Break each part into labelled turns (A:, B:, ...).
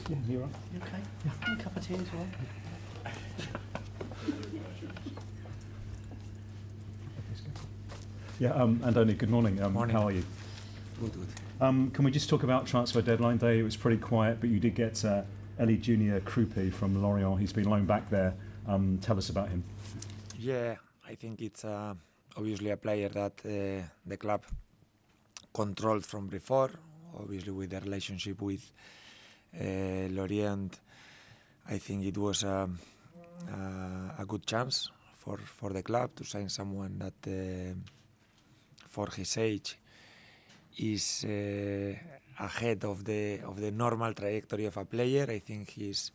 A: Yeah, you're right.
B: You okay? Yeah. A cup of tea as well.
A: Yeah, Andoni, good morning.
C: Morning.
A: How are you?
C: Good.
A: Can we just talk about transfer deadline day? It was pretty quiet, but you did get Eli Junior Krupi from Lorient. He's been loaned back there. Tell us about him.
C: Yeah, I think it's obviously a player that the club controlled from before. Obviously, with the relationship with Lorient, I think it was a good chance for the club to sign someone that, for his age, is ahead of the normal trajectory of a player. I think he's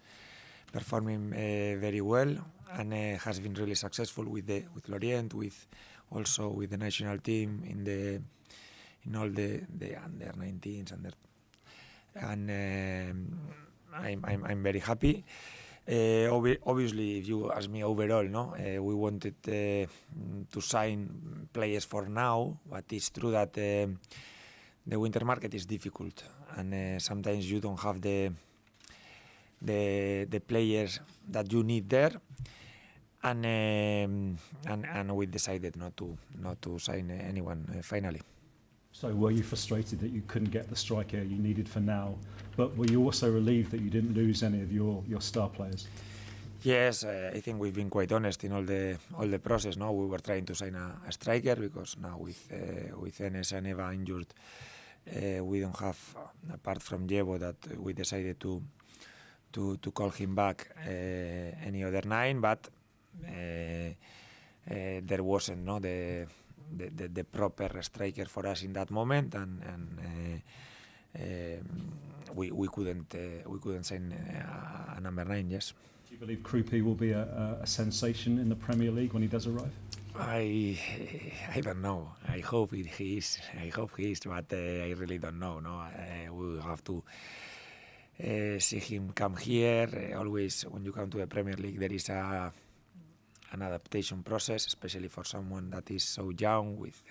C: performing very well and has been really successful with Lorient, also with the national team in all the under 19s and I'm very happy. Obviously, if you ask me overall, we wanted to sign players for now, but it's true that the winter market is difficult, and sometimes you don't have the players that you need there, and we decided not to sign anyone finally.
A: So were you frustrated that you couldn't get the striker you needed for now, but were you also relieved that you didn't lose any of your star players?
C: Yes, I think we've been quite honest in all the process. No, we were trying to sign a striker because now with Enes and Eva injured, we don't have, apart from Diego, that we decided to call him back, any other 9, but there wasn't the proper striker for us in that moment, and we couldn't sign a number 9. Yes.
A: Do you believe Krupi will be a sensation in the Premier League when he does arrive?
C: I don't know. I hope he is. But I really don't know. We will have to see him come here. Always, when you come to the Premier League, there is an adaptation process, especially for someone that is so young, with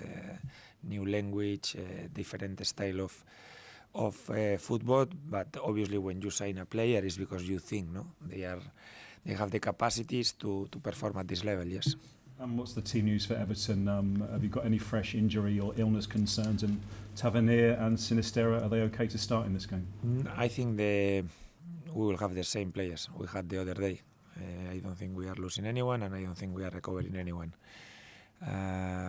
C: new language, different style of football. But obviously, when you sign a player, it's because you think they have the capacities to perform at this level. Yes.
A: And what's the team news for Everton? Have you got any fresh injury or illness concerns? And Tavernier and Sinistera, are they okay to start in this game?
C: I think we will have the same players we had the other day. I don't think we are losing anyone, and I don't think we are recovering anyone.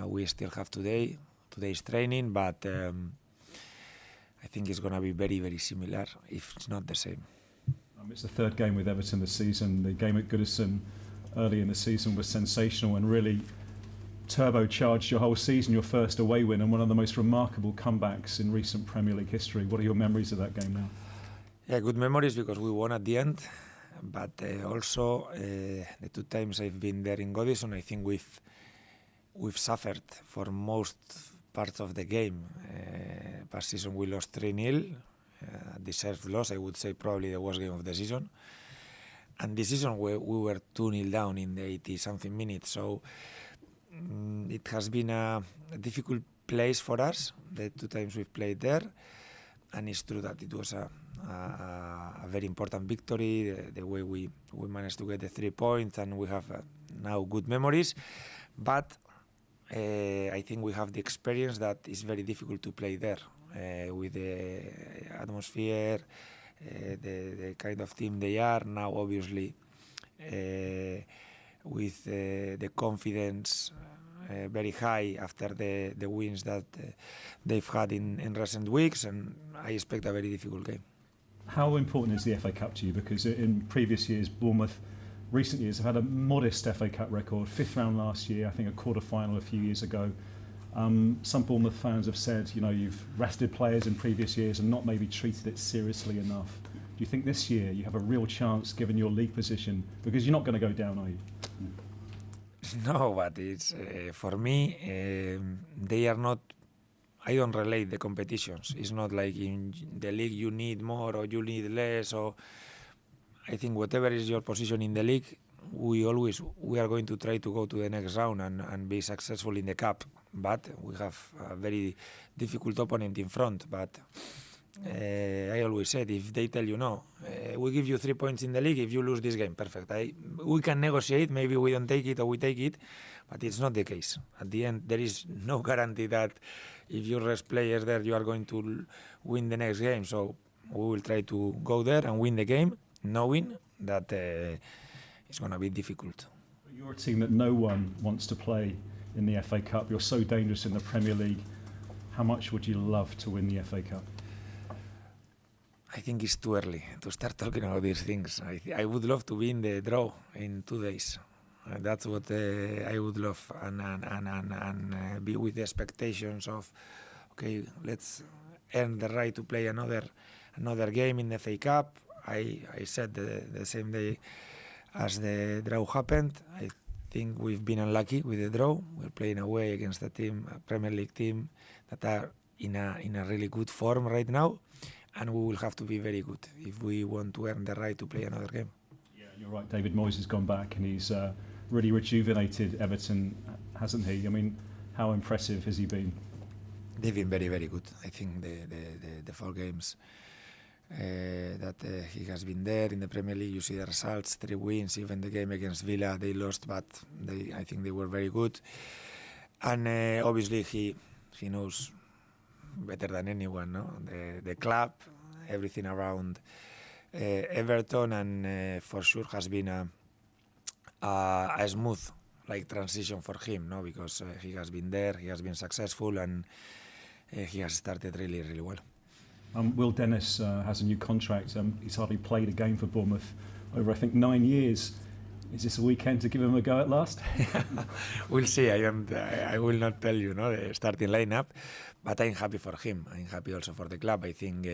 C: We still have today's training, but I think it's going to be very, very similar, if it's not the same.
A: It's the third game with Everton this season. The game at Goodison early in the season was sensational and really turbocharged your whole season, your first away win and one of the most remarkable comebacks in recent Premier League history. What are your memories of that game now?
C: Yeah, good memories because we won at the end, but also the 2 times I've been there in Goodison, I think we've suffered for most parts of the game. Past season we lost 3-0, deserved loss. I would say probably the worst game of the season. And this season we were 2-0 down in the 80-something minutes. So it has been a difficult place for us, the 2 times we've played there. And it's true that it was a very important victory, the way we managed to get the 3 points, and we have now good memories. But I think we have the experience that it's very difficult to play there with the atmosphere, the kind of team they are now. Obviously, with the confidence very high after the wins that they've had in recent weeks, and I expect a very difficult game.
A: How important is the FA Cup to you? Because in previous years, Bournemouth, recent years, have had a modest FA Cup record. 5th round last year, I think a quarter-final a few years ago. Some Bournemouth fans have said, you've rested players in previous years and not maybe treated it seriously enough. Do you think this year you have a real chance, given your league position? Because you're not going to go down, are you?
C: No, but it's for me, they are not. I don't relate the competitions. It's not like in the league you need more or you need less. Or I think whatever is your position in the league, we are going to try to go to the next round and be successful in the cup. But we have a very difficult opponent in front. But I always said, if they tell you no, we give you 3 points in the league if you lose this game, perfect. We can negotiate, maybe we don't take it or we take it, but it's not the case. At the end, there is no guarantee that if you rest players there, you are going to win the next game. So we will try to go there and win the game, knowing that it's going to be difficult.
A: You're a team that no one wants to play in the FA Cup. You're so dangerous in the Premier League. How much would you love to win the FA Cup?
C: I think it's too early to start talking about these things. I would love to be in the draw in 2 days. That's what I would love, and be with the expectations of, okay, let's earn the right to play another game in the FA Cup. I said the same day as the draw happened. I think we've been unlucky with the draw. We're playing away against a Premier League team that are in a really good form right now. And we will have to be very good if we want to earn the right to play another game.
A: Yeah, you're right. David Moyes has gone back and he's really rejuvenated Everton, hasn't he? I mean, how impressive has he been?
C: They've been very, very good. I think the 4 games that he has been there in the Premier League, you see the results, 3 wins, even the game against Villa, they lost, but I think they were very good. And obviously he knows better than anyone, no? The club, everything around Everton, and for sure has been a smooth transition for him, no? Because he has been there, he has been successful, and he has started really, really well.
A: Will Dennis has a new contract. He's hardly played a game for Bournemouth over, I think, 9 years. Is this a weekend to give him a go at last?
C: We'll see. I will not tell you, no, the starting lineup, but I'm happy for him. I'm happy also for the club. I think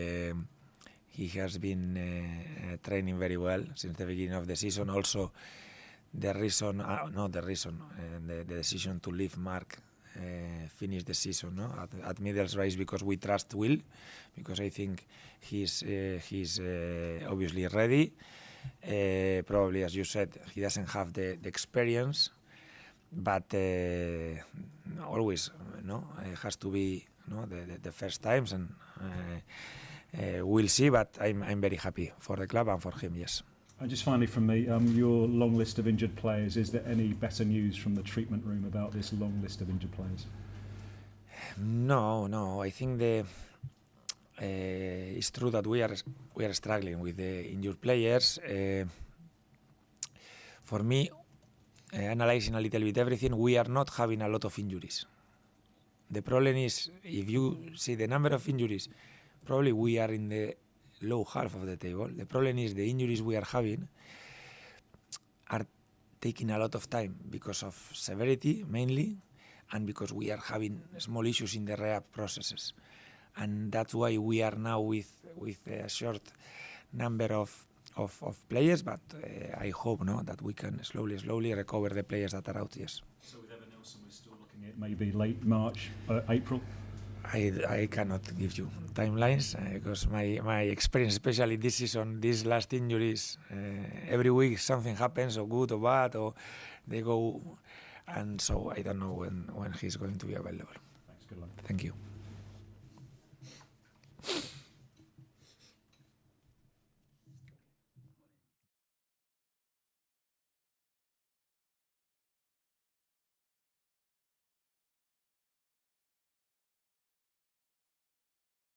C: he has been training very well since the beginning of the season. Also, the decision to leave Mark finish the season, no, at Middlesbrough is because we trust Will, because I think he's obviously ready. Probably, as you said, he doesn't have the experience, but always, no, it has to be, no, the first times, and we'll see. But I'm very happy for the club and for him. Yes.
A: And just finally from me, your long list of injured players. Is there any better news from the treatment room about this long list of injured players?
C: No. I think it's true that we are struggling with the injured players. For me, analyzing a little bit everything, we are not having a lot of injuries. The problem is, if you see the number of injuries, probably we are in the low half of the table. The problem is the injuries we are having are taking a lot of time because of severity mainly, and because we are having small issues in the rehab processes. And that's why we are now with a short number of players, but I hope, no, that we can slowly recover the players that are out. Yes.
A: So with Evan Nilsson, we're still looking at maybe late March, April?
C: I cannot give you timelines because my experience, especially this season, these last injuries, every week something happens, or good or bad, or they go, and so I don't know when he's going to be available.
A: Thanks, good luck.
C: Thank you.